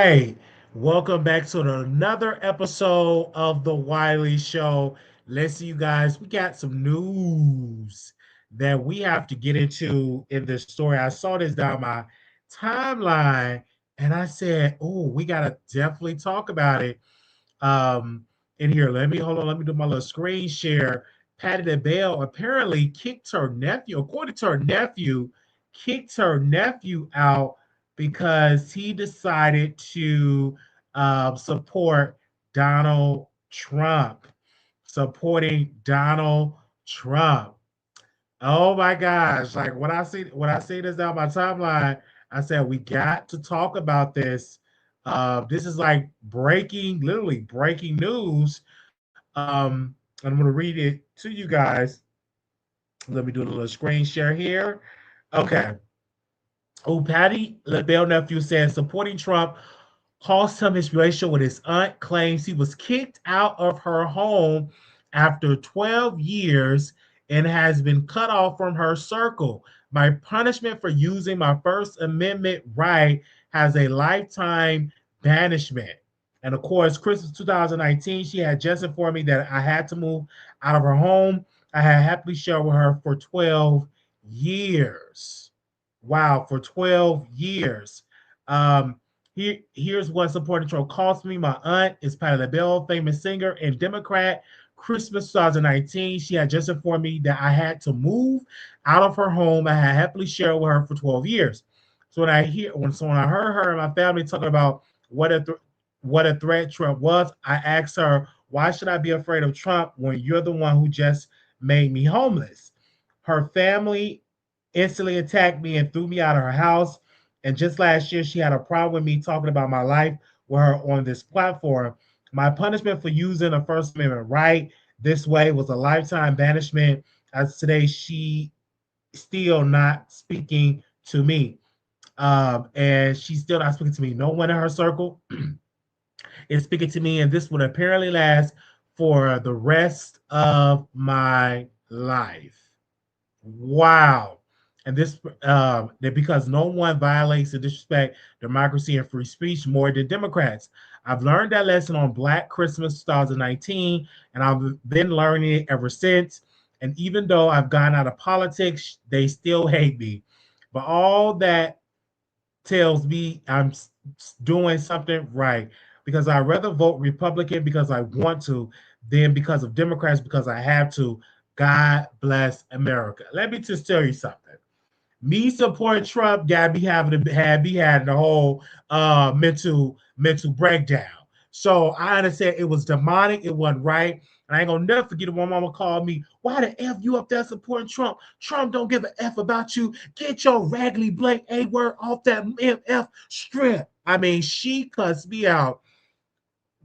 right. Welcome back to another episode of the Wiley Show. Listen, you guys, we got some news that we have to get into in this story. I saw this down my timeline and I said, oh, we got to definitely talk about it. Um, in here, let me do my little screen share. Patti LaBelle apparently kicked her nephew, according to her nephew, kicked her nephew out because he decided to support Donald Trump, supporting Donald Trump. Oh my gosh! Like when I see this down my timeline, I said we got to talk about this. This is like breaking, literally breaking news. And I'm gonna read it to you guys. Let me do a little screen share here. Okay. Oh, Patty LaBelle nephew says supporting Trump cost him his relationship with his aunt. Claims he was kicked out of her home after 12 years and has been cut off from her circle. My punishment for using my First Amendment right has a lifetime banishment. And of course, Christmas 2019, she had just informed me that I had to move out of her home. I had happily shared with her for 12 years. Wow, for 12 years. Um, here's what supporting Trump cost me. My aunt is Patti LaBelle, famous singer and Democrat. Christmas 2019, she had just informed me that I had to move out of her home. I had happily shared with her for 12 years. So when I heard her and my family talking about what a threat Trump was, I asked her, "Why should I be afraid of Trump when you're the one who just made me homeless?" Her family instantly attacked me and threw me out of her house. And just last year, she had a problem with me talking about my life with her on this platform. My punishment for using the First Amendment right this way was a lifetime banishment. As today, she still not speaking to me. And she's still not speaking to me. No one in her circle is speaking to me, and this would apparently last for the rest of my life. Wow. And this that because no one violates and disrespect democracy and free speech more than Democrats. I've learned that lesson on Black Christmas 2019, and I've been learning it ever since. And even though I've gotten out of politics, they still hate me. But all that tells me I'm doing something right because I rather vote Republican because I want to than because of Democrats because I have to. God bless America. Let me just tell you something. Me supporting Trump got me having the whole mental breakdown. So I understand it was demonic, it wasn't right. And I ain't gonna never forget when my mama called me, why the F you up there supporting Trump? Trump don't give a F about you. Get your raggedy blank A word off that MF strip. I mean, she cussed me out,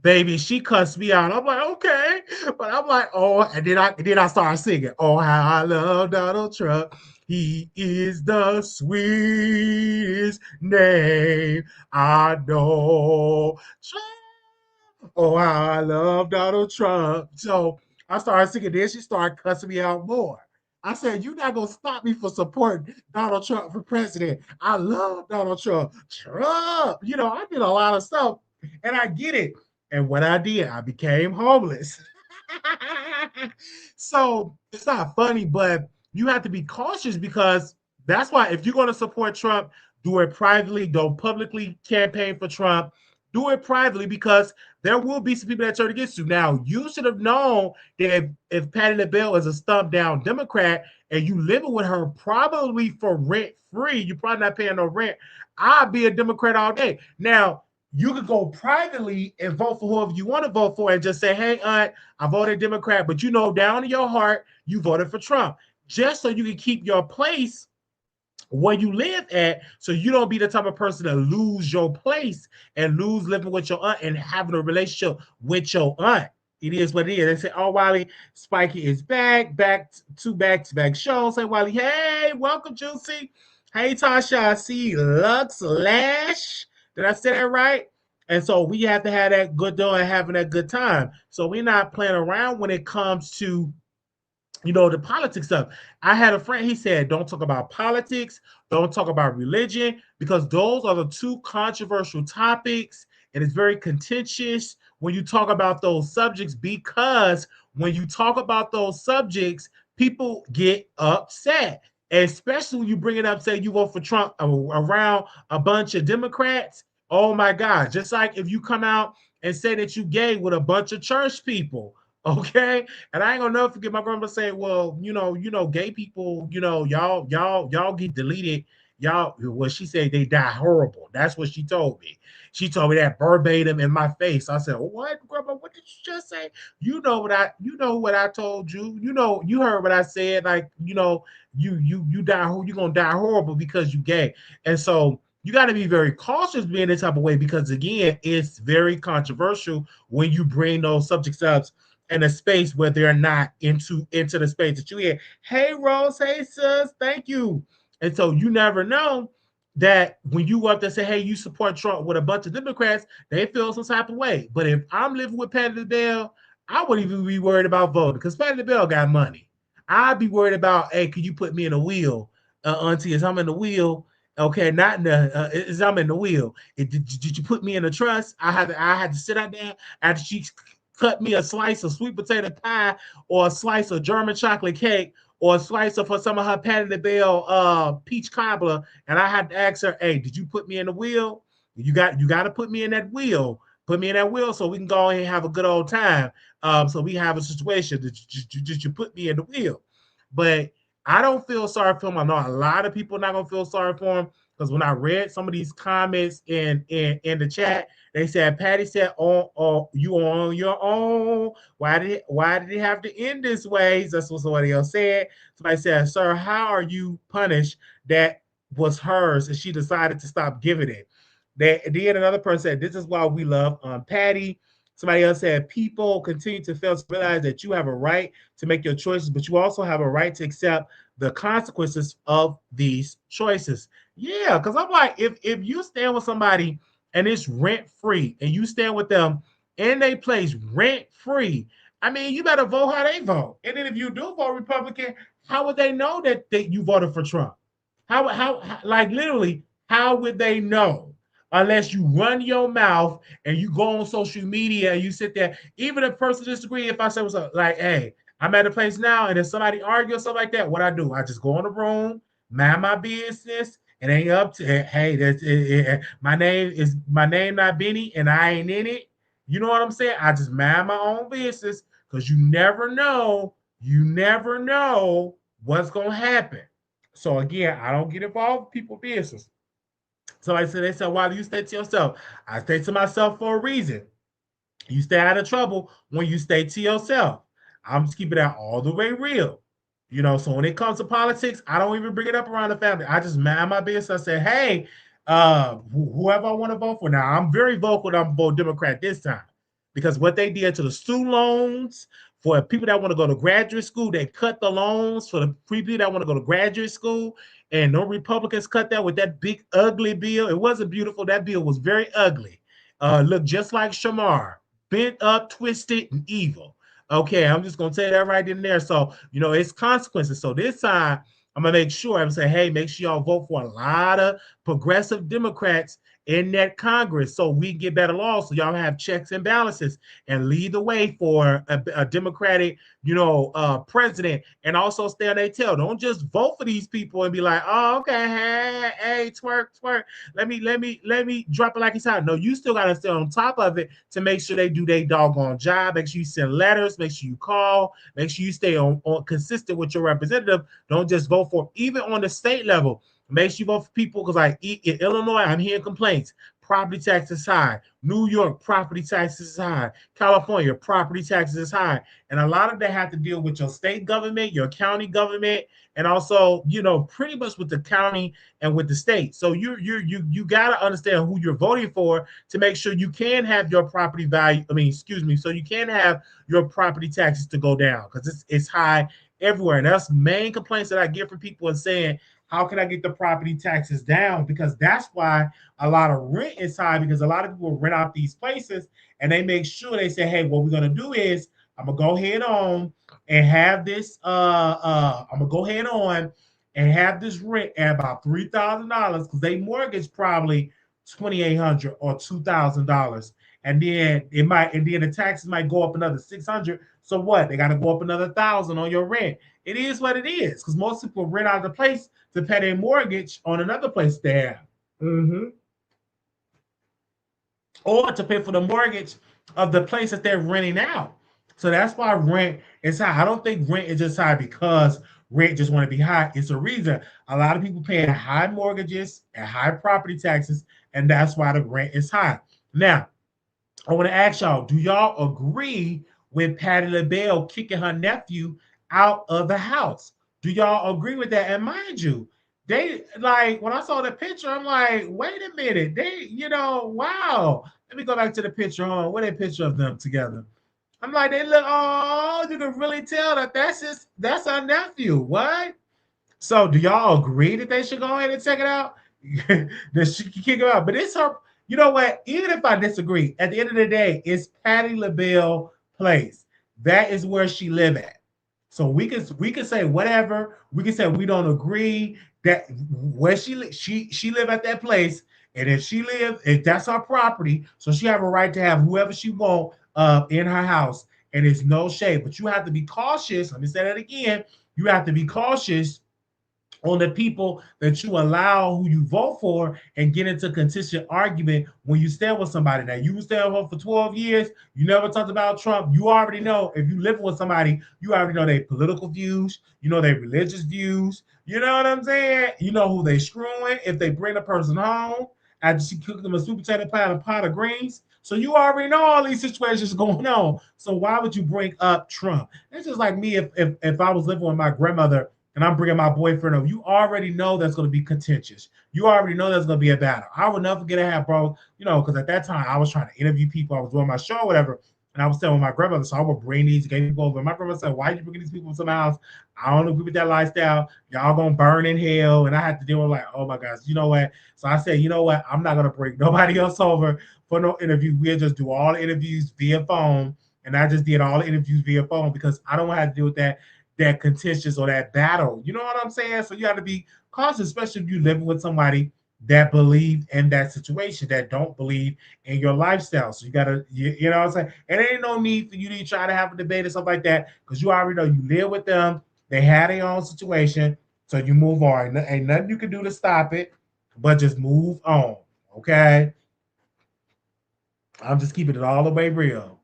baby. She cussed me out. I'm like, okay. But I'm like, oh, and then I started singing, oh, how I love Donald Trump. He is the sweetest name I know. Oh, how I love Donald Trump. So I started singing this. She started cussing me out more. I said, you're not going to stop me from supporting Donald Trump for president. I love Donald Trump. Trump. I did a lot of stuff and I get it. And what I did, I became homeless. So it's not funny, but you have to be cautious because that's why if you're going to support Trump, do it privately. Don't publicly campaign for Trump. Do it privately because there will be some people that turn against you. Now, you should have known that if Patti LaBelle is a stump down Democrat and you living with her probably for rent free, you're probably not paying no rent. I'd be a Democrat all day. Now, you could go privately and vote for whoever you want to vote for and just say, hey, aunt, I voted Democrat, but down in your heart, you voted for Trump. Just so you can keep your place where you live at so you don't be the type of person to lose your place and lose living with your aunt and having a relationship with your aunt. It is what it is. They say, oh, Wiley, Spikey is back-to-back shows. Hey, Wiley, hey, welcome, Juicy. Hey, Tasha, I see Lux Lash. Did I say that right? And so we have to have that good doing and having that good time. So we're not playing around when it comes to the politics stuff. I had a friend, he said, don't talk about politics, don't talk about religion, because those are the two controversial topics and it's very contentious when you talk about those subjects, because when you talk about those subjects, people get upset, especially when you bring it up, say you vote for Trump around a bunch of Democrats. Oh my God. Just like if you come out and say that you gay with a bunch of church people. Okay. And I ain't gonna never forget my grandma saying, well, gay people, y'all get deleted. Y'all, well, she said they die horrible. That's what she told me. She told me that verbatim in my face. I said, what, grandma? What did you just say? You know what I told you. You heard what I said. Like, you die, you gonna die horrible because you gay. And so you got to be very cautious being this type of way, because again, it's very controversial when you bring those subjects up in a space where they're not into the space that you in. Hey Rose, hey sis, thank you. And so you never know that when you go up there and say, hey, you support Trump with a bunch of Democrats, they feel some type of way. But if I'm living with Patti LaBelle, I wouldn't even be worried about voting, because Patti LaBelle got money. I'd be worried about, hey, could you put me in a wheel, auntie? As I'm in the wheel, okay, not in the as I'm in the wheel. Did you put me in a trust? I had to sit out there after she cut me a slice of sweet potato pie, or a slice of German chocolate cake, or a slice of some of her Patti LaBelle peach cobbler, and I had to ask her, hey, did you put me in the wheel? You got to put me in that wheel. Put me in that wheel so we can go ahead and have a good old time. So we have a situation that you put me in the wheel. But I don't feel sorry for him. I know a lot of people are not gonna feel sorry for him, because when I read some of these comments in the chat, they said Patti said, "Oh, you on your own. Why did it have to end this way?" That's what somebody else said. Somebody said, "Sir, how are you punished? That was hers, and she decided to stop giving it." Then another person said, "This is why we love Patti." Somebody else said, people continue to fail to realize that you have a right to make your choices, but you also have a right to accept the consequences of these choices. Yeah, because I'm like, if you stand with somebody and it's rent free, and you stand with them in their place rent free, I mean, you better vote how they vote. And then if you do vote Republican, how would they know that you voted for Trump? How like literally, how would they know? Unless you run your mouth and you go on social media and you sit there, even if a person disagree, if I say what's up, like, hey, I'm at a place now, and if somebody argues or something like that, what I do? I just go in the room, mind my business, and ain't up to it. Hey, my name not Benny, and I ain't in it. You know what I'm saying? I just mind my own business, because you never know what's gonna happen. So again, I don't get involved with people's business. So I said, they said, why do you stay to yourself? I stay to myself for a reason. You stay out of trouble when you stay to yourself. I'm just keeping that all the way real. So when it comes to politics, I don't even bring it up around the family. I just mind my business. I say, hey, whoever I want to vote for. Now, I'm very vocal that I'm vote Democrat this time, because what they did to the student loans for people that want to go to graduate school, they cut the loans for the people that want to go to graduate school. And no Republicans cut that with that big, ugly bill. It wasn't beautiful. That bill was very ugly. Looked just like Shamar, bent up, twisted, and evil. Okay, I'm just gonna say that right in there. So it's consequences. So this time I'm gonna make sure I'm say, hey, make sure y'all vote for a lot of progressive Democrats in that Congress, so we get better laws, so y'all have checks and balances, and lead the way for a Democratic, president, and also stay on their tail. Don't just vote for these people and be like, oh, okay, hey, twerk, twerk. Let me drop it like it's hot. No, you still gotta stay on top of it to make sure they do their doggone job. Make sure you send letters, make sure you call, make sure you stay on consistent with your representative. Don't just vote for, even on the state level. Make sure you vote for people, because like in Illinois, I'm hearing complaints. Property taxes is high. New York, property taxes is high. California, property taxes is high. And a lot of that have to deal with your state government, your county government, and also, pretty much with the county and with the state. So you gotta understand who you're voting for to make sure you can have your property value. So you can have your property taxes to go down, because it's high everywhere. And that's main complaints that I get from people, and saying, how can I get the property taxes down? Because that's why a lot of rent is high, because a lot of people rent out these places, and they make sure they say, hey, what we're going to do is I'm going to go ahead on and have this, I'm going to go ahead on and have this rent at about $3,000, because they mortgage probably $2,800 or $2,000, and then the taxes might go up another 600. So what? They got to go up another 1,000 on your rent. It is what it is, because most people rent out of the place to pay their mortgage on another place they have. Mm-hmm. Or to pay for the mortgage of the place that they're renting out. So that's why rent is high. I don't think rent is just high because rent just want to be high. It's a reason. A lot of people paying high mortgages and high property taxes, and that's why the rent is high. Now, I want to ask y'all, do y'all agree with Patti LaBelle kicking her nephew out of the house? Do y'all agree with that? And mind you, they like when I saw the picture, I'm like, wait a minute. Wow. Let me go back to the picture. What a picture of them together. I'm like, they look, oh, you can really tell that that's our nephew. What? So do y'all agree that they should go ahead and check it out? That she can kick him out. But it's her, you know what? Even if I disagree, at the end of the day, it's Patti LaBelle place. That is where she live at. So we can say whatever. We can say we don't agree that where she live at that place. And if that's her property, so she have a right to have whoever she want in her house. And it's no shade. But you have to be cautious. Let me say that again. You have to be cautious on the people that you allow who you vote for and get into contentious argument when you stand with somebody. Now, you stand with for 12 years, you never talked about Trump. You already know, if you live with somebody, you already know their political views, you know their religious views, you know what I'm saying? You know who they screwing, if they bring a person home after she cooked them a sweet potato pie and a pot of greens. So you already know all these situations going on. So why would you bring up Trump? It's just like me if I was living with my grandmother and I'm bringing my boyfriend over, you already know that's going to be contentious. You already know that's going to be a battle. I would never forget to have, bro, because at that time I was trying to interview people. I was doing my show or whatever, and I was staying with my grandmother, so I would bring these gay people over. And my grandmother said, why are you bringing these people to my house? I don't agree with that lifestyle. Y'all going to burn in hell. And I had to deal with like, oh my gosh, you know what? So I said, you know what? I'm not going to bring nobody else over for no interview. We'll just do all the interviews via phone. And I just did all the interviews via phone because I don't want to have to deal with that contentious or that battle. You know what I'm saying? So you have to be cautious, especially if you're living with somebody that believe in that situation, that don't believe in your lifestyle. So you gotta, you know what I'm saying? And there ain't no need for you to try to have a debate or stuff like that, because you already know you live with them. They had their own situation. So you move on. Ain't nothing you can do to stop it, but just move on. Okay. I'm just keeping it all the way real.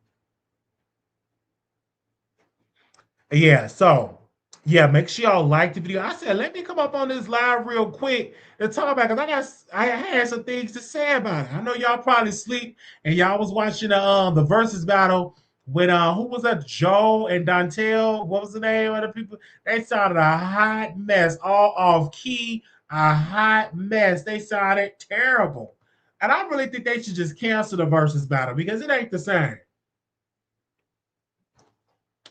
Yeah, so yeah, make sure y'all like the video. I said, let me come up on this live real quick and talk about, because I had some things to say about it. I know y'all probably sleep and y'all was watching the versus battle with who was that? Joe and Dontel. What was the name of the people? They sounded a hot mess, all off key, a hot mess. They sounded terrible. And I really think they should just cancel the versus battle because it ain't the same.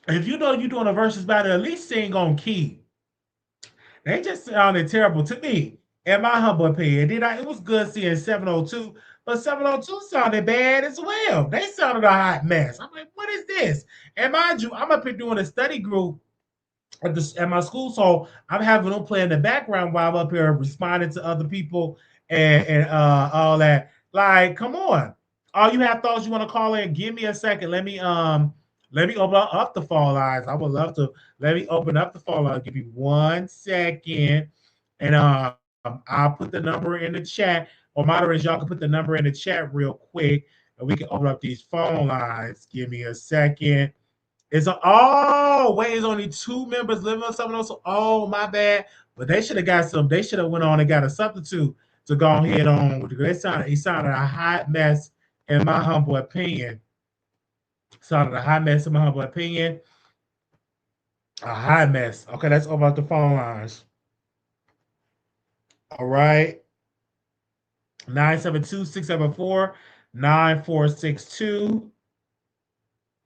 If you know you're doing a versus battle, at least sing on key. They just sounded terrible to me, in my humble opinion. It was good seeing 702, but 702 sounded bad as well. They sounded a hot mess. I'm like, what is this? And mind you, I'm up here doing a study group at my school, so I'm having them play in the background while I'm up here responding to other people and all that. Like, come on. All you have thoughts you want to call in, give me a second. Let me open up the phone lines. I would love to. Let me open up the phone lines. Give me 1 second. And I'll put the number in the chat. Or moderators, y'all can put the number in the chat real quick. And we can open up these phone lines. Give me a second. It's only two members living on something else. Oh, my bad. But they should have got some. They should have went on and got a substitute to go ahead on with. It sounded a hot mess in my humble opinion. Sounded a hot mess in my humble opinion. A hot mess. Okay, let's open up the phone lines. All right. 972-674-9462.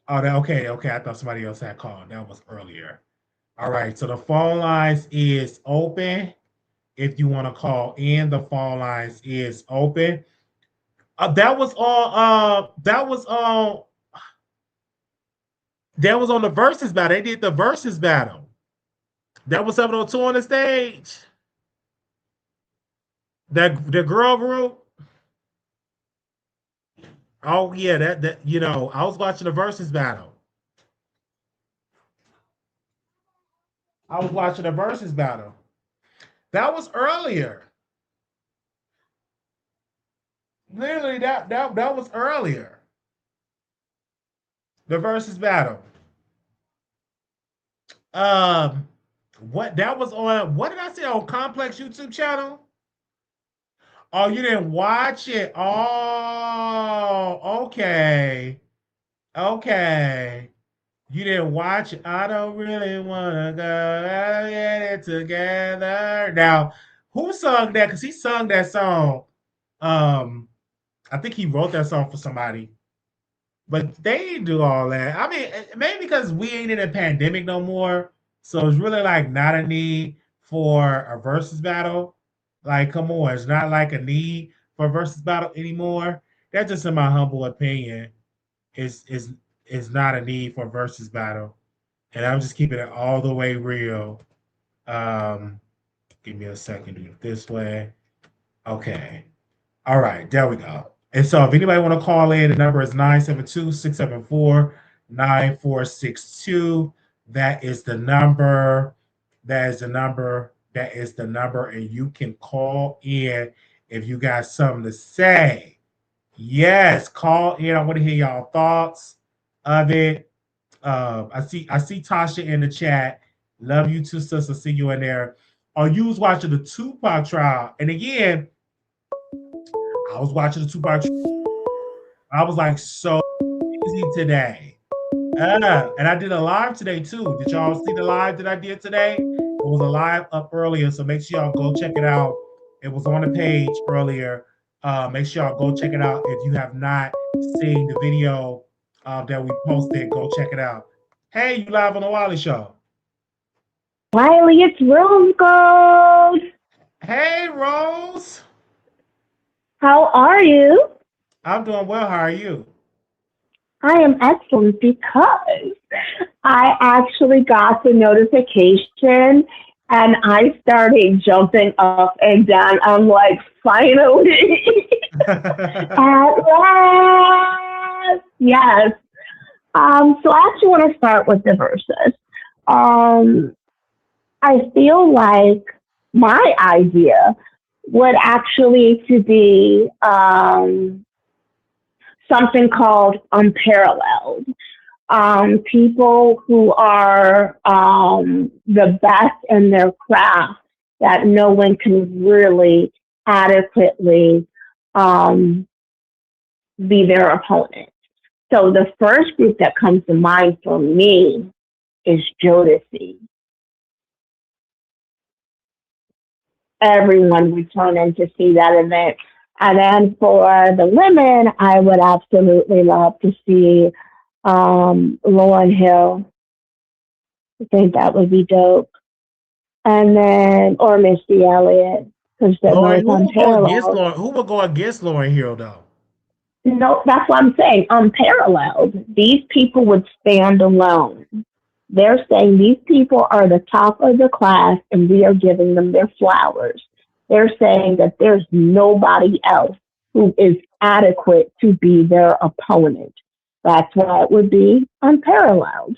Oh, okay. I thought somebody else had called. That was earlier. All right, so the phone lines is open. If you want to call in, the phone lines is open. That was on. That was on. That was on the versus battle. They did the versus battle. That was 702 on the stage. That the girl group. Oh yeah, that I was watching the versus battle. I was watching the versus battle. That was earlier. Literally, that was earlier. The versus battle. Um, what that was on? What did I say on Complex YouTube channel? Oh, you didn't watch it? Oh, okay, okay. You didn't watch it. I don't really wanna go get it together. Now, who sung that? Because he sung that song. Um, I think he wrote that song for somebody. But they didn't do all that. I mean, maybe because we ain't in a pandemic no more, so it's really like not a need for a versus battle. Like, come on, it's not like a need for a versus battle anymore. That's just in my humble opinion. Is not a need for a versus battle, and I'm just keeping it all the way real. Um, Give me a second to do it this way. Okay. All right, there we go. And so if anybody want to call in, the number is 972-674-9462. That is the number. That is the number. That is the number. And you can call in if you got something to say. Yes, call in. I want to hear y'all thoughts of it. I see Tasha in the chat. Love you too, sister. See you in there. Or you was watching the Tupac trial. And again, I was watching the Tupac. I was like so busy today. And I did a live today too. Did y'all see the live that I did today? It was a live up earlier, so make sure y'all go check it out. It was on the page earlier. Make sure y'all go check it out. If you have not seen the video that we posted, go check it out. Hey, you live on the Wiley Show. Wiley, it's Rose Gold. Hey, Rose. How are you? I'm doing well. How are you? I am excellent because I actually got the notification and I started jumping up and down. I'm like, finally, at last. Yes. So I actually want to start with the verses. I feel like my idea would actually to be something called unparalleled. People who are the best in their craft that no one can really adequately be their opponent. So the first group that comes to mind for me is Jodeci. Everyone would tune in to see that event. And then for the women, I would absolutely love to see Lauryn Hill. I think that would be dope. And then, or Missy Elliott, because they're Lauren, both who will go against unparalleled. Lauren? Who will go against Lauren Hill though? No, that's what I'm saying. Unparalleled. These people would stand alone. They're saying these people are the top of the class and we are giving them their flowers. They're saying that there's nobody else who is adequate to be their opponent. That's why it would be unparalleled.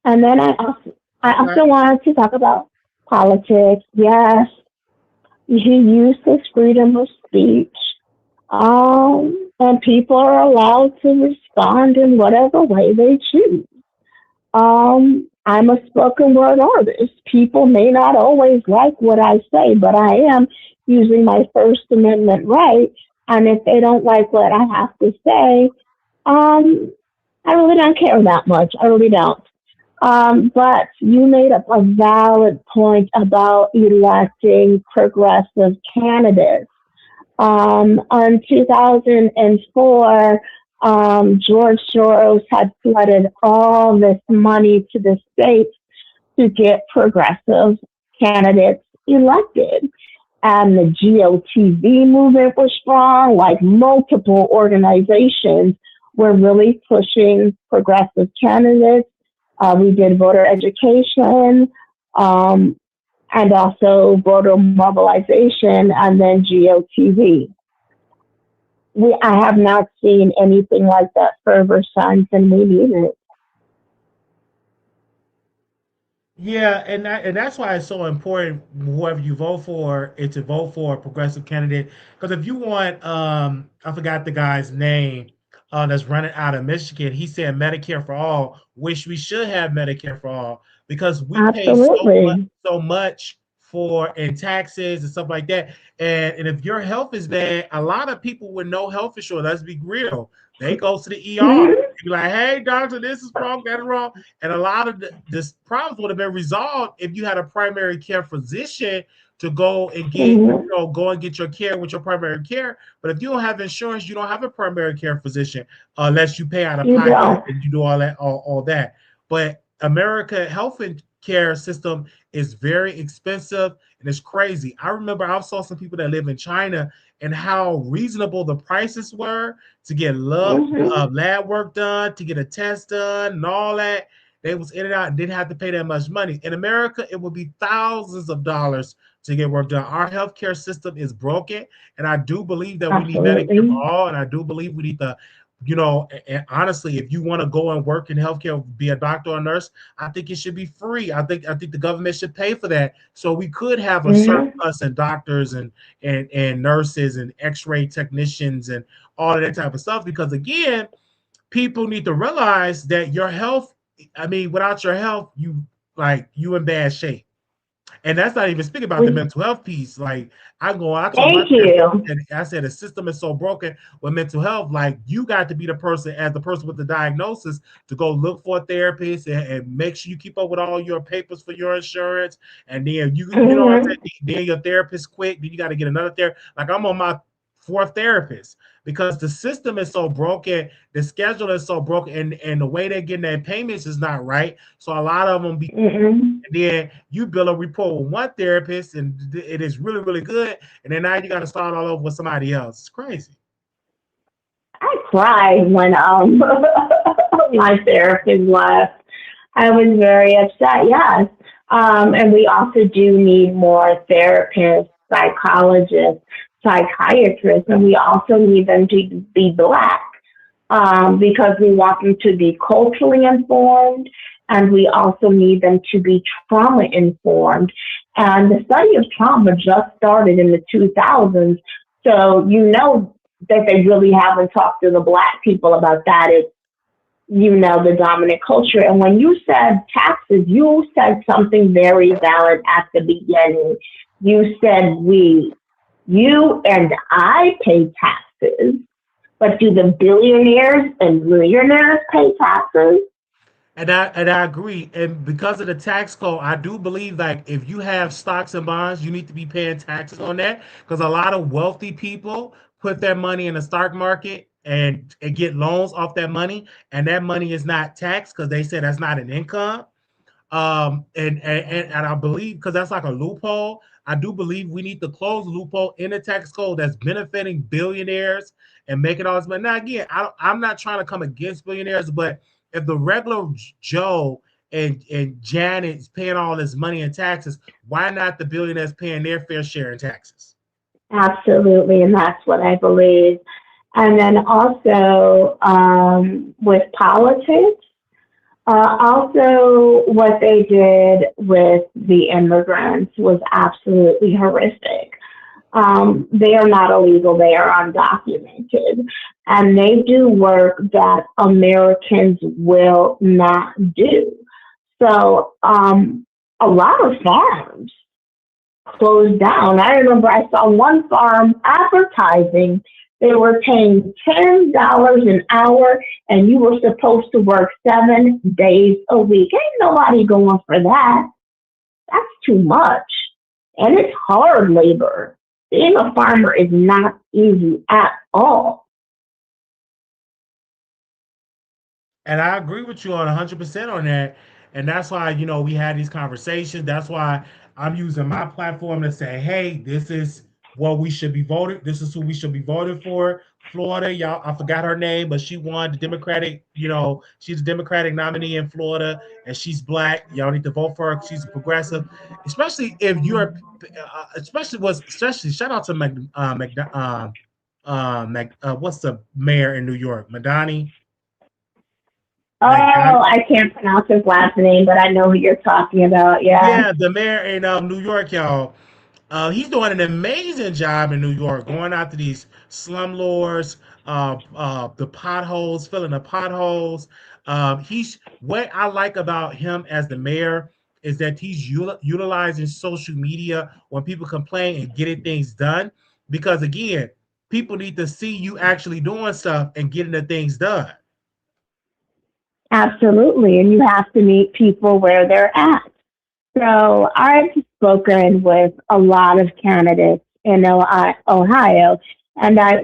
And then Okay. I also wanted to talk about politics. Yes, he used his freedom of speech. And people are allowed to respond in whatever way they choose. I'm a spoken word artist. People may not always like what I say, but I am using my First Amendment right. And if they don't like what I have to say, um, I really don't care that much. I really don't. But you made up a valid point about electing progressive candidates. In 2004, George Soros had flooded all this money to the states to get progressive candidates elected. And the GOTV movement was strong, like multiple organizations were really pushing progressive candidates. We did voter education. Um, and also voter mobilization, and then GOTV. I have not seen anything like that further since, and we need it. Yeah, and that's why it's so important whoever you vote for is to vote for a progressive candidate. Because if you want, I forgot the guy's name, that's running out of Michigan. He said Medicare for all, which we should have Medicare for all because we pay Absolutely. so much for in taxes and stuff like that. And if your health is bad, a lot of people with no health insurance, let's be real, they go to the ER. Mhm. Be like, hey doctor, this is wrong, that is wrong. And a lot of this problems would have been resolved if you had a primary care physician to go and get, Mhm. go and get your care with your primary care. But if you don't have insurance, you don't have a primary care physician unless you pay out of You pocket don't. and you do all that, all that. But America health and care system is very expensive and it's crazy. I remember I saw some people that live in China and how reasonable the prices were to get Mhm. lab work done, to get a test done, and all that. They was in and out and didn't have to pay that much money. In America, it would be thousands of dollars to get work done. Our healthcare system is broken, and I do believe that we need Medicare for Absolutely. all, and I do believe we need the, and honestly, if you want to go and work in healthcare, be a doctor or nurse, I think it should be free. I think the government should pay for that, so we could have a Mhm. surplus in doctors and nurses and X-ray technicians and all of that type of stuff. Because again, people need to realize that your health, I mean, without your health, you in bad shape. And that's not even speaking about the We mental health piece. Like I told my thank therapist, you. and I said the system is so broken with mental health. Like you got to be the person, as the person with the diagnosis, to go look for a therapist and make sure you keep up with all your papers for your insurance. And then you know what I'm Mhm. saying. Then your therapist quit. Then you got to get another therapist. Like I'm on my fourth therapist because the system is so broken, the schedule is so broken, and the way they're getting their payments is not right. So a lot of them be, Mhm. and then you build a rapport with one therapist and it is really, really good. And then now you got to start all over with somebody else. It's crazy. I cried when my therapist left. I was very upset. Yes. And we also do need more therapists, psychologists, psychiatrists, and we also need them to be Black, because we want them to be culturally informed, and we also need them to be trauma informed. And the study of trauma just started in the 2000s, so you know that they really haven't talked to the Black people about that. It's, the dominant culture. And when you said taxes, you said something very valid at the beginning. You said we, you and I pay taxes, but do the billionaires and millionaires pay taxes? And I agree. And because of the tax code, I do believe like if you have stocks and bonds, you need to be paying taxes on that because a lot of wealthy people put their money in the stock market and get loans off that money, and that money is not taxed because they say that's not an income. And I believe because that's like a loophole. I do believe we need to close the loophole in the tax code that's benefiting billionaires and making all this money. Now, again, I'm not trying to come against billionaires, but if the regular Joe and Janet is paying all this money in taxes, why not the billionaires paying their fair share in taxes? Absolutely, and that's what I believe. And then also, with politics, also what they did with the immigrants was absolutely horrific. They are not illegal, they are undocumented. And they do work that Americans will not do. So, a lot of farms closed down. I remember I saw one farm advertising. They were paying $10 an hour, and you were supposed to work 7 days a week. Ain't nobody going for that. That's too much. And it's hard labor. Being a farmer is not easy at all. And I agree with you on 100% on that. And that's why, we had these conversations. That's why I'm using my platform to say, hey, this is what we should be voting. This is who we should be voting for Florida. Y'all, I forgot her name, but she won the Democratic. She's a Democratic nominee in Florida, and she's black. Y'all need to vote for her. She's a progressive, especially if you're, especially shout out to what's the mayor in New York, Madani. Oh, I can't pronounce his last name, but I know who you're talking about. Yeah. Yeah, the mayor in New York, y'all. He's doing an amazing job in New York, going after these slumlords, the potholes, filling the potholes. He's what I like about him as the mayor is that he's utilizing social media when people complain and getting things done. Because again, people need to see you actually doing stuff and getting the things done. Absolutely. And you have to meet people where they're at. So I've spoken with a lot of candidates in Ohio, and I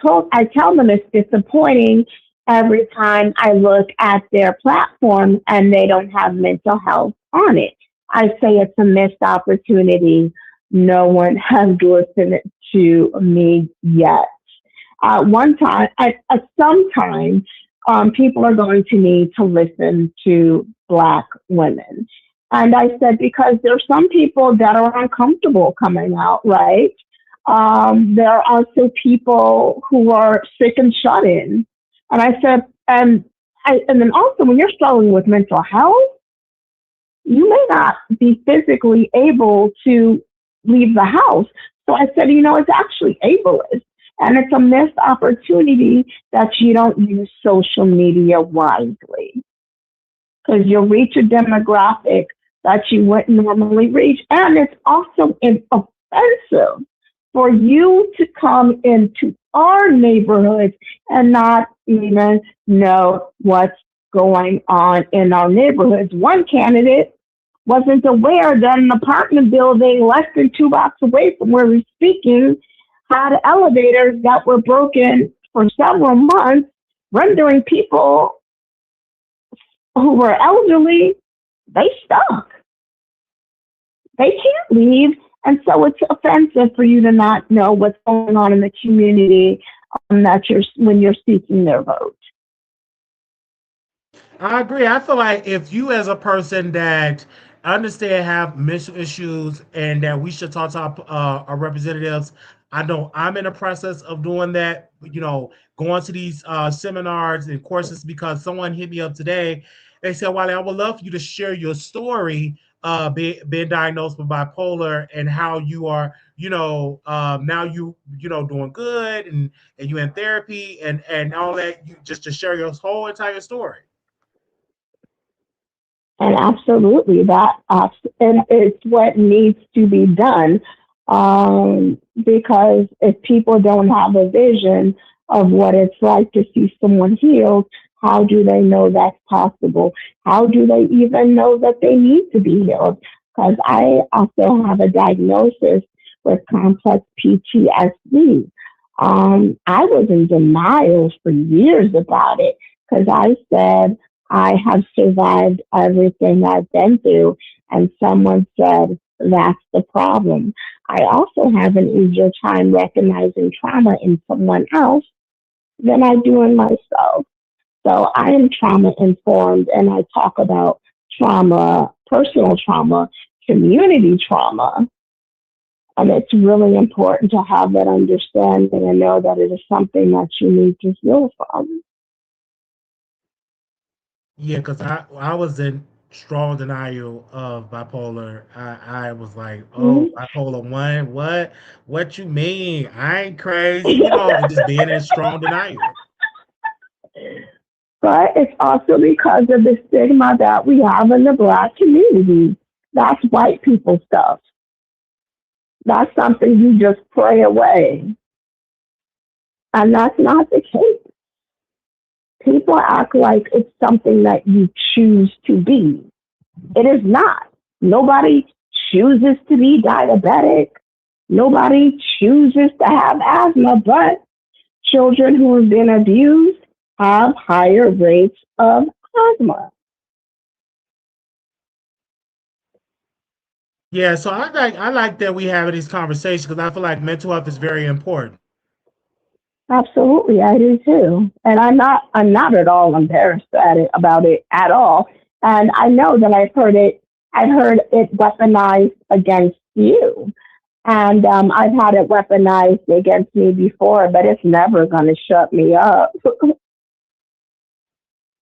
tell them it's disappointing every time I look at their platform and they don't have mental health on it. I say it's a missed opportunity. No one has listened to me yet. One time, at some time, people are going to need to listen to Black women. And I said, because there's some people that are uncomfortable coming out, right? There are also people who are sick and shut in. And I said, and then also when you're struggling with mental health, you may not be physically able to leave the house. So I said, it's actually ableist. And it's a missed opportunity that you don't use social media wisely because you'll reach a demographic that you wouldn't normally reach. And it's also offensive for you to come into our neighborhoods and not even know what's going on in our neighborhoods. One candidate wasn't aware that an apartment building less than 2 blocks away from where we're speaking had elevators that were broken for several months, rendering people who were elderly, they stuck. They can't leave. And so it's offensive for you to not know what's going on in the community when you're seeking their vote. I agree. I feel like if you, as a person that understand have mental issues and that we should talk to our representatives, I know I'm in the process of doing that. Going to these seminars and courses because someone hit me up today. They said, "Wiley, I would love for you to share your story, being diagnosed with bipolar and how you are, now doing good and you in therapy and all that. You just to share your whole entire story." And absolutely, and it's what needs to be done. Because if people don't have a vision of what it's like to see someone healed, how do they know that's possible? How do they even know that they need to be healed? Because I also have a diagnosis with complex PTSD. I was in denial for years about it because I said, I have survived everything I've been through. And someone said, that's the problem. I also have an easier time recognizing trauma in someone else than I do in myself. So I am trauma informed and I talk about trauma, personal trauma, community trauma. And it's really important to have that understanding and know that it is something that you need to heal from. Yeah, because I was in strong denial of bipolar. I was like, oh, Mhm. bipolar one, what you mean? I ain't crazy, and just being in strong denial. But it's also because of the stigma that we have in the Black community. That's white people stuff. That's something you just pray away. And that's not the case. People act like it's something that you choose to be. It is not. Nobody chooses to be diabetic. Nobody chooses to have asthma, but children who have been abused have higher rates of asthma. Yeah, so I like that we having these conversations because I feel like mental health is very important. Absolutely, I do too. And I'm not at all embarrassed about it at all. And I know that I heard it weaponized against you. And I've had it weaponized against me before, but it's never going to shut me up.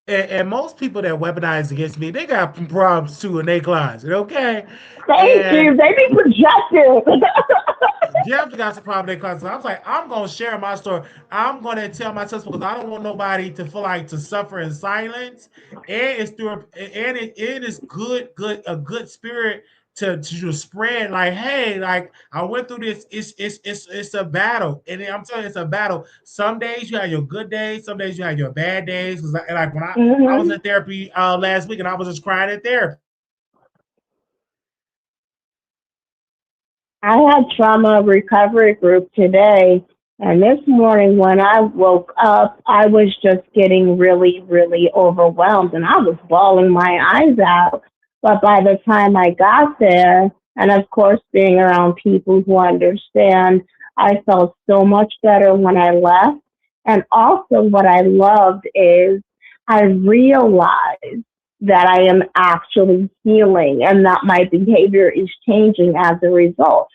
And most people that weaponize against me, they got problems too in their closet, okay? Thank And you. They be projected. definitely got some problem in their closet. So I was like, I'm gonna share my story. I'm gonna tell my testimony because I don't want nobody to feel like to suffer in silence. And it's through and it is a good spirit to just spread like, hey, like I went through this. It's a battle, and I'm telling you, it's a battle. Some days you have your good days, some days you have your bad days. Like when I was Hmm. in therapy last week, and I was just crying in therapy. I had trauma recovery group today, and this morning when I woke up, I was just getting really, really overwhelmed, and I was bawling my eyes out. But by the time I got there, and of course, being around people who understand, I felt so much better when I left. And also, what I loved is I realized that I am actually healing and that my behavior is changing as a result.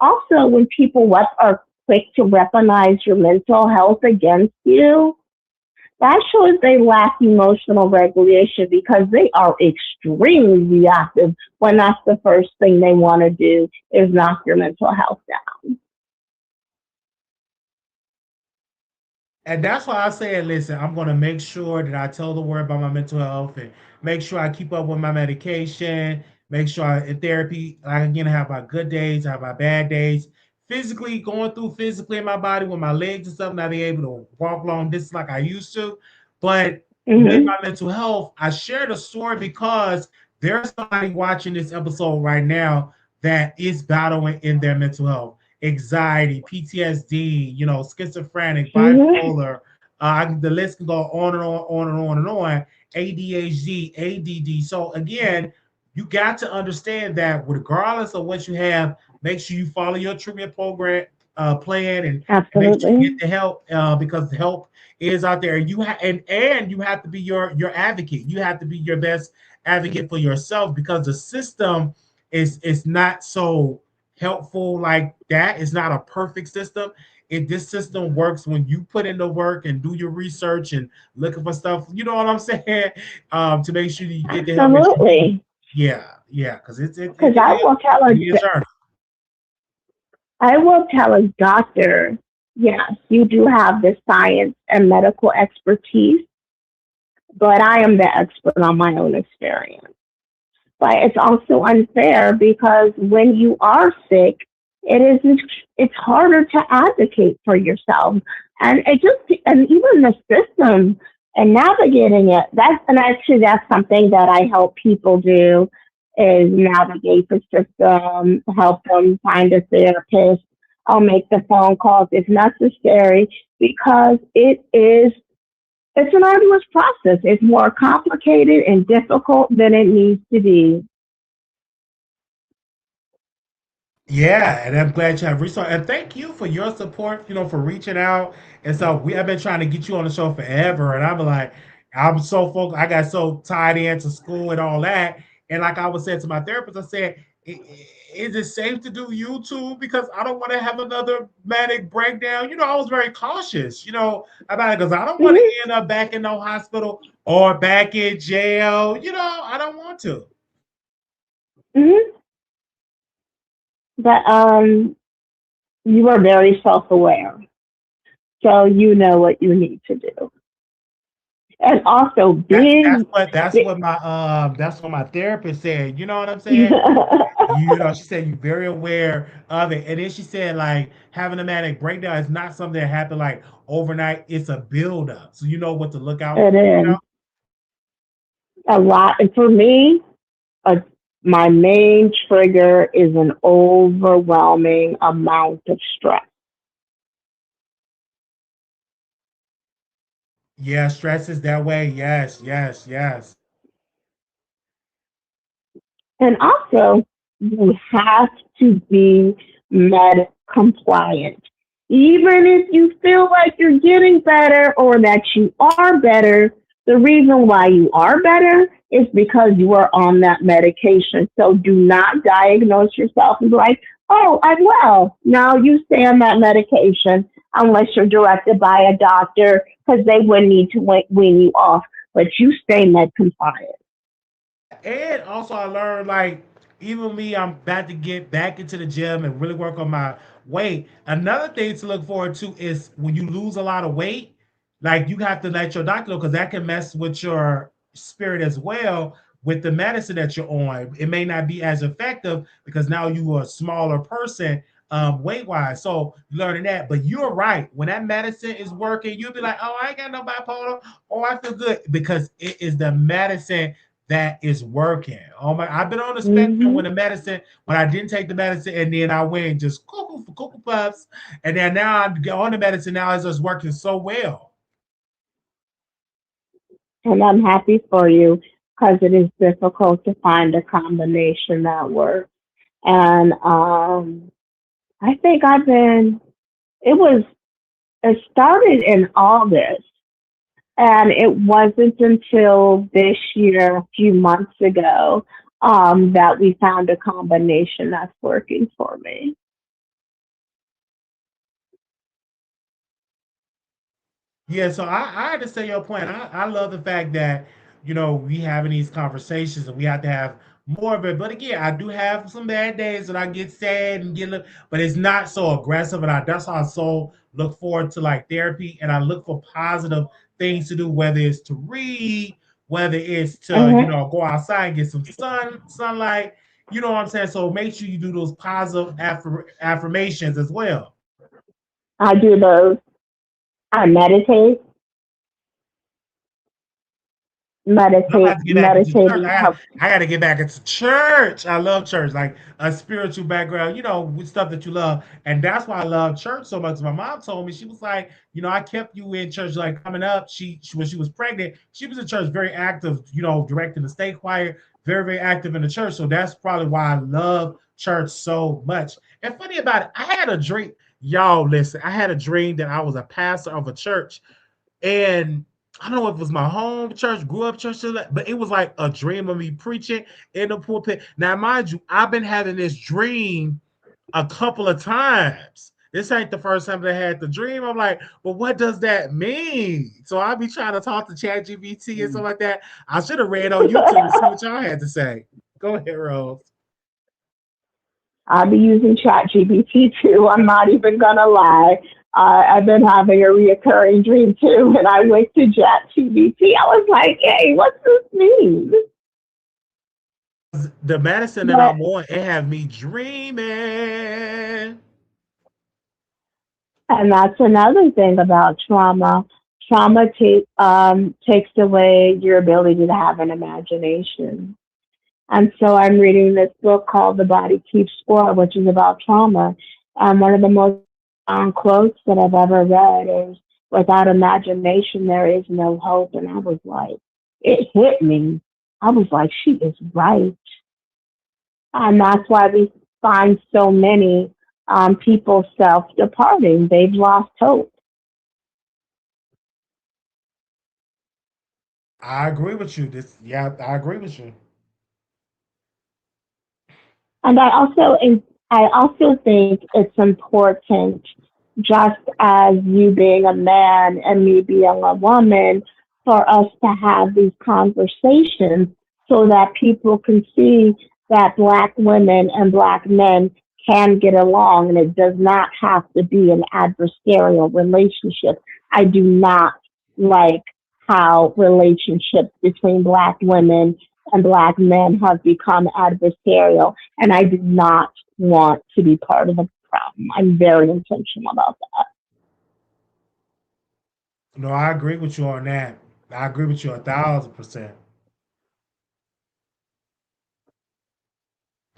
Also, when are quick to weaponize your mental health against you, that shows they lack emotional regulation because they are extremely reactive when that's the first thing they want to do is knock your mental health down. And that's why I said, listen, I'm going to make sure that I tell the word about my mental health and make sure I keep up with my medication, make sure in therapy, I again have my good days, I have my bad days. Physically, going through physically in my body with my legs and stuff, not being able to walk long distance like I used to. But with Hmm. my mental health, I shared a story because there's somebody watching this episode right now that is battling in their mental health anxiety, PTSD, schizophrenic, Hmm. bipolar. The list can go on and on and on and on. ADHD, ADD. So again, you got to understand that regardless of what you have, make sure you follow your treatment program plan and make sure you get Absolutely. the help because the help is out there. And you have to be your advocate. You have to be your best advocate for yourself because the system is not so helpful like that. It's not a perfect system. This system works when you put in the work and do your research and looking for stuff. You know what I'm saying? To make sure you get the help that you need. Absolutely. Yeah, yeah, because Because it is a journey. I will tell a doctor, yes, you do have the science and medical expertise, but I am the expert on my own experience. But it's also unfair because when you are sick, it's harder to advocate for yourself, and even the system and navigating it. That's something that I help people do is navigate the system, help them find a therapist. I'll make the phone calls if necessary because it's an arduous process. It's more complicated and difficult than it needs to be. Yeah, and I'm glad you have resources. And thank you for your support, for reaching out. And so we have been trying to get you on the show forever. And I'm like, I'm so focused. I got so tied into school and all that. And like I was saying to my therapist, I said, is it safe to do YouTube? Because I don't want to have another manic breakdown. I was very cautious, about it because I don't want to Hmm. end up back in no hospital or back in jail. I don't want to. Hmm. But you are very self-aware, so you know what you need to do. And also, That's what my therapist said. You know what I'm saying? She said you're very aware of it. And then she said like having a manic breakdown is not something that happened like overnight. It's a buildup. So you know what to look out it for. is a lot. And for me, a, my main trigger is an overwhelming amount of stress. Yeah, stress is that way. Yes, yes, yes. And also, you have to be med compliant. Even if you feel like you're getting better or that you are better, the reason why you are better is because you are on that medication. So do not diagnose yourself and be like, oh, I'm well. Now you stay on that medication unless you're directed by a doctor because they would need to wean you off. But you stay med compliant. And also I learned like even me, I'm about to get back into the gym and really work on my weight. Another thing to look forward to is when you lose a lot of weight, like you have to let your doctor know because that can mess with your spirit as well with the medicine that you're on. It may not be as effective because now you are a smaller person weight wise. So learning that, but you're right. When that medicine is working, you'll be like, oh, I ain't got no bipolar. Oh, I feel good because it is the medicine that is working. Oh my, I've been on the spectrum Hmm. with the medicine when I didn't take the medicine and then I went and just cuckoo for cuckoo puffs. And then now I'm on the medicine now it's just working so well. And I'm happy for you because it is difficult to find a combination that works. And I think it was, it started in August. And it wasn't until this year, a few months ago, that we found a combination that's working for me. Yeah, so I understand your point. I love the fact that, we having these conversations and we have to have more of it. But again, I do have some bad days that I get sad and but it's not so aggressive. And that's how I so look forward to like therapy and I look for positive things to do, whether it's to read, whether it's to, Hmm. go outside and get some sunlight. You know what I'm saying? So make sure you do those positive affirmations as well. I do those. I meditate. I'm about to get back into church. Meditating helps. I got to get back into church. I love church, like a spiritual background, with stuff that you love, and that's why I love church so much. My mom told me she was like, I kept you in church, like coming up. She when she was pregnant, she was in church, very active, directing the state choir, very very active in the church. So that's probably why I love church so much. And funny about it, I had a dream. Y'all listen, I had a dream that I was a pastor of a church and I don't know if it was my home church, grew up church, but it was like a dream of me preaching in the pulpit. Now, mind you, I've been having this dream a couple of times. This ain't the first time that I had the dream. I'm like, well, what does that mean? So I'll be trying to talk to ChatGPT and stuff like that. I should have read on YouTube to see what y'all had to say. Go ahead, Rose. I'll be using ChatGPT too. I'm not even gonna lie. I've been having a reoccurring dream too, and I went to ChatGPT. I was like, "Hey, what's this mean?" The medicine that But I'm on, it have me dreaming. and that's another thing about trauma. Takes away your ability to have an imagination. And so I'm reading this book called The Body Keeps Score, which is about trauma. And one of the most quotes that I've ever read is, without imagination, there is no hope. And I was like, it hit me. I was like, she is right. And that's why we find so many people self departing. They've lost hope. I agree with you. Yeah, I agree with you. And I also think it's important, just as you being a man and me being a woman, for us to have these conversations so that people can see that Black women and Black men can get along and it does not have to be an adversarial relationship. I do not like how relationships between Black women and Black men have become adversarial, and I do not want to be part of the problem. I'm very intentional about that. No, I agree with you on that. I agree with you 1,000%.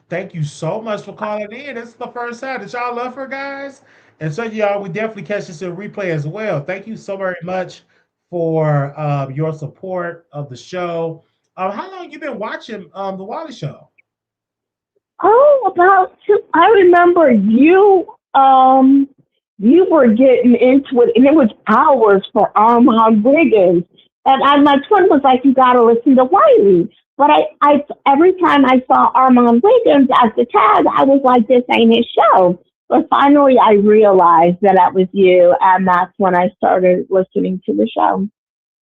Thank you so much for calling in. This is the first time that y'all love her, guys. And so, y'all, we definitely catch this in replay as well. Thank you so very much for your support of the show. How long you been watching the Wiley Show? Oh, about two. I remember you. you were getting into it, and it was hours for Armand Wiggins. And my twin was like, "You got to listen to Wiley." But every time I saw Armand Wiggins as the tag, I was like, "This ain't his show." But finally, I realized that that was you, and that's when I started listening to the show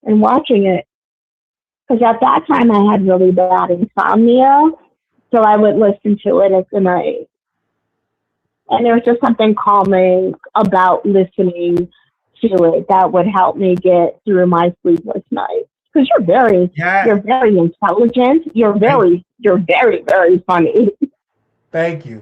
and watching it. Because at that time, I had really bad insomnia, so I would listen to it at the night. And there was just something calming about listening to it that would help me get through my sleepless nights. Because Yeah. you're very intelligent. Thank, You're very, very funny. thank you.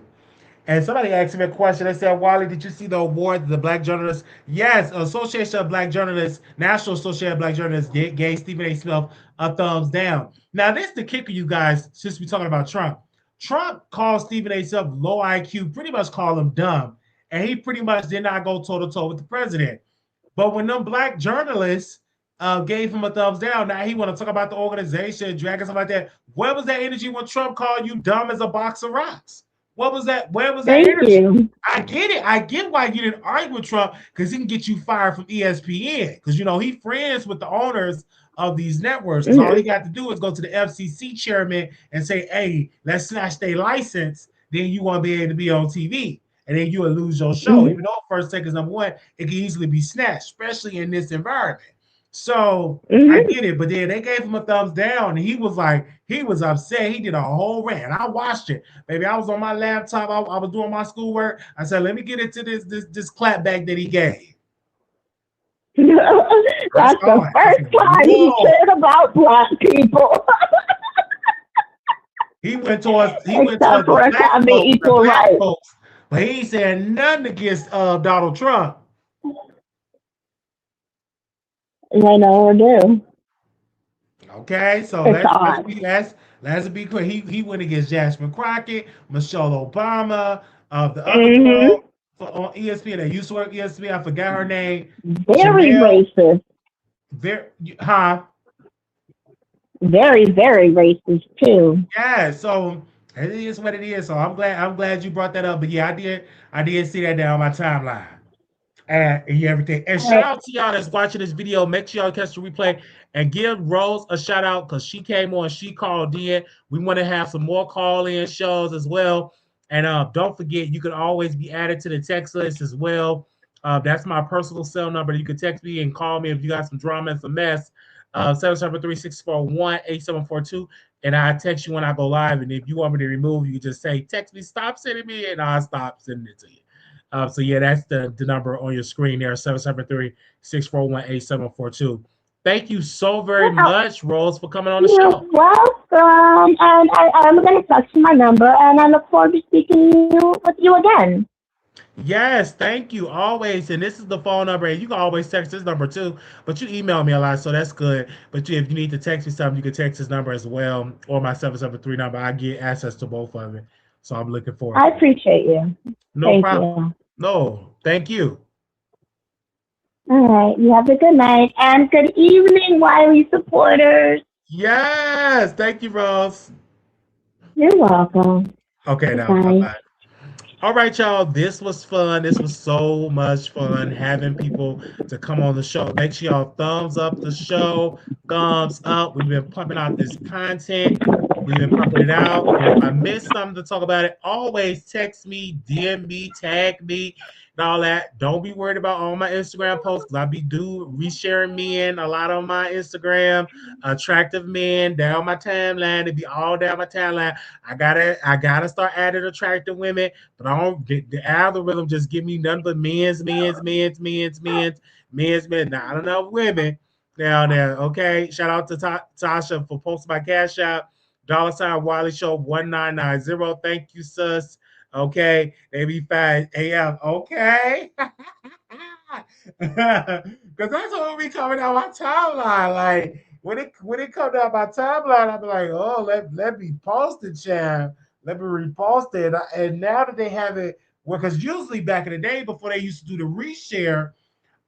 And somebody asked me a question. They said, Wally, did you see the award, the Black Journalists? Yes, Association of Black Journalists, National Association of Black Journalists gave Stephen A. Smith a thumbs down. Now, this is the kicker, you guys, since we're talking about Trump. Trump called Stephen A. Smith low IQ, pretty much called him dumb. And he pretty much did not go toe to toe with the president. But when them black journalists gave him a thumbs down, now he want to talk about the organization, dragging something like that. Where was that energy when Trump called you dumb as a box of rocks? What was that? Where was that Thank energy? you. I get it. I get why you didn't argue with Trump because he can get you fired from ESPN because he friends with the owners of these networks. Because all he Hmm. got to do is go to the FCC chairman and say, "Hey, let's snatch their license." Then you won't be able to be on TV, and then you will lose your show. Hmm. Even though first take is number one, it can easily be snatched, especially in this environment. So I Hmm. get it, but then they gave him a thumbs down, and he was like, he was upset. He did a whole rant. I watched it. Baby, I was on my laptop. I was doing my schoolwork. I said, let me get into this clapback that he gave. I That's saw the it. I first said, time he whoa. cared about black people, He went except towards for us having the equal black rights. folks, but he ain't saying nothing against Donald Trump. They never do. Okay, so It's odd. let's be clear. He went against Jasmine Crockett, Michelle Obama, the other Hmm. girl on ESPN that used to work ESPN. I forgot her name. Very Jamel. racist. There, huh? Very, very racist too. Yeah. So it is what it is. So I'm glad you brought that up. But yeah, I did see that down my timeline. And everything. And All shout right. out to y'all that's watching this video. Make sure y'all catch the replay and give Rose a shout out because she came on, she called in. We want to have some more call-in shows as well. And don't forget, you can always be added to the text list as well. That's my personal cell number. You can text me and call me if you got some drama and some mess. 773-641-8742. And I text you when I go live. And if you want me to remove, you can just say, text me, stop sending me, and I'll stop sending it to you. So yeah, that's the number on your screen there, 773-641-8742. Thank you so very Well, much, Rose, for coming on the you're show. welcome. And I'm going to text you my number, and I look forward to speaking with you again. Yes, thank you always. And this is the phone number, and you can always text this number too. But you email me a lot, so that's good. But if you need to text me something, you can text this number as well, or my 773 number. I get access to both of it, so I'm looking forward I to it. appreciate you. No Thank problem. you. No, thank you. All right. You have a good night and good evening, Wiley supporters. Yes, thank you, Rose. You're welcome. Okay, now bye Bye. bye. All right, y'all. This was fun. This was so much fun having people to come on the show. Make sure y'all thumbs up the show, thumbs up. We've been pumping out this content. We've been pumping it out. And if I missed something to talk about it, always text me, DM me, tag me, and all that. Don't be worried about all my Instagram posts because I be resharing men a lot on my Instagram. Attractive men down my timeline. It be all down my timeline. I gotta start adding attractive women, but I don't. The algorithm just give me nothing but men's. Not enough women down there. Okay. Shout out to Tasha for posting my cash out. $ Wiley Show 1990. Thank you, sus. Okay. They be 5 a.m. Okay. Because that's what be coming out my timeline. Like when it come down my timeline, I'll be like, oh, let me post it, child. Let me repost it. And now that they have it, well, because usually back in the day before they used to do the reshare,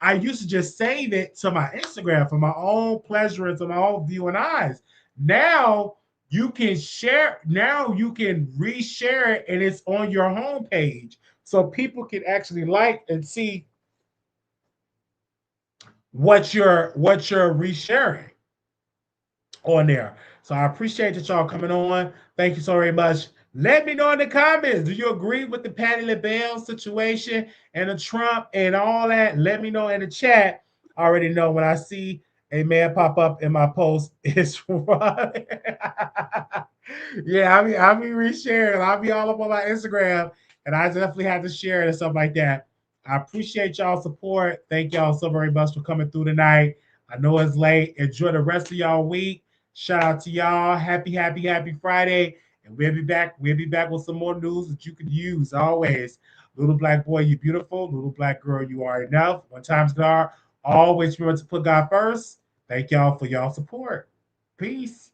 I used to just save it to my Instagram for my own pleasure and to my own viewing eyes. Now you can share, now you can reshare it and it's on your homepage. So people can actually like and see what you're resharing on there. So I appreciate that y'all coming on. Thank you so very much. Let me know in the comments. Do you agree with the Patti LaBelle situation and the Trump and all that? Let me know in the chat. I already know when I see a man pop up in my post, it's right. Yeah, I be resharing. I'll be all up on my Instagram, and I definitely have to share it and stuff like that. I appreciate y'all support. Thank y'all so very much for coming through tonight. I know it's late. Enjoy the rest of y'all week. Shout out to y'all. Happy Friday. And we'll be back. We'll be back with some more news that you can use always. Little black boy, you beautiful. Little black girl, you are enough. One times God. Always remember to put God first. Thank y'all for y'all support. Peace.